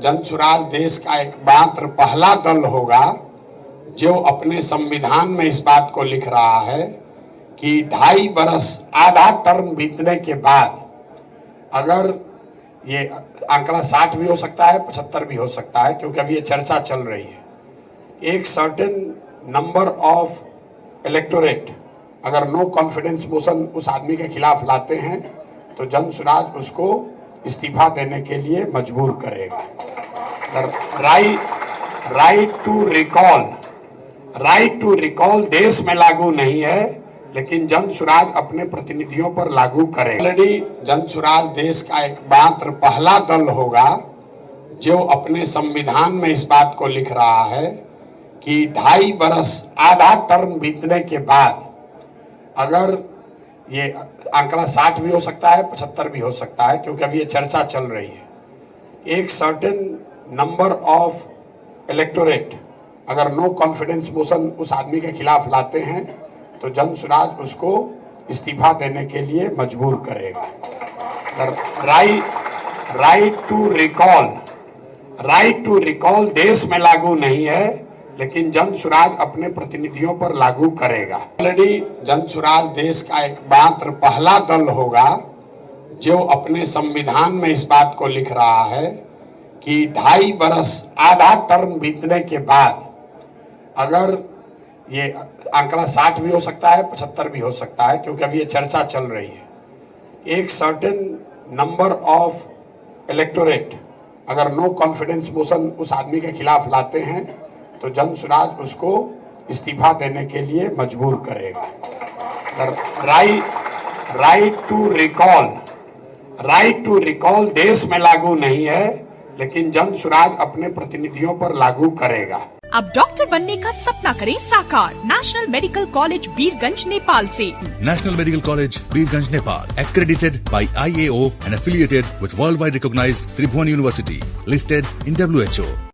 जनसुराज देश का एकमात्र पहला दल होगा जो अपने संविधान में इस बात को लिख रहा है कि 2.5 बरस आधा टर्म बीतने के बाद अगर ये आंकड़ा 60 भी हो सकता है, 75 भी हो सकता है, क्योंकि अभी ये चर्चा चल रही है, एक सर्टेन नंबर ऑफ इलेक्टोरेट अगर नो कॉन्फिडेंस मोशन उस आदमी के खिलाफ लाते हैं तो जनसुराज उसको इस्तीफा देने के लिए मजबूर करेगा। राइट टू रिकॉल देश में लागू नहीं है, लेकिन जनसुराज अपने प्रतिनिधियों पर लागू करेगा। ऑलरेडी जनसुराज देश का एकमात्र पहला दल होगा जो अपने संविधान में इस बात को लिख रहा है कि 2.5 बरस आधा टर्म बीतने के बाद अगर ये आंकड़ा 60 भी हो सकता है, 75 भी हो सकता है, क्योंकि अभी ये चर्चा चल रही है, एक सर्टेन नंबर ऑफ इलेक्टोरेट अगर नो कॉन्फिडेंस मोशन उस आदमी के खिलाफ लाते हैं तो जनसुराज उसको इस्तीफा देने के लिए मजबूर करेगा। राइट टू रिकॉल देश में लागू नहीं है, लेकिन जनसुराज अपने प्रतिनिधियों पर लागू करेगा। ऑलरेडी जनसुराज देश का एकमात्र पहला दल होगा जो अपने संविधान में इस बात को लिख रहा है कि 2.5 बरस आधा टर्म बीतने के बाद अगर ये आंकड़ा 60 भी हो सकता है, 75 भी हो सकता है, क्योंकि अभी ये चर्चा चल रही है, एक सर्टेन नंबर ऑफ इलेक्टोरेट अगर नो कॉन्फिडेंस मोशन उस आदमी के खिलाफ लाते हैं तो जनसुराज उसको इस्तीफा देने के लिए मजबूर करेगा। राइट टू रिकॉल देश में लागू नहीं है, लेकिन जनसुराज अपने प्रतिनिधियों पर लागू करेगा। अब डॉक्टर बनने का सपना करें साकार national medical college Birganj Nepal से। National Medical College, Birganj, Nepal, accredited by IAO and affiliated with worldwide recognized Tribhuvan University, listed in WHO.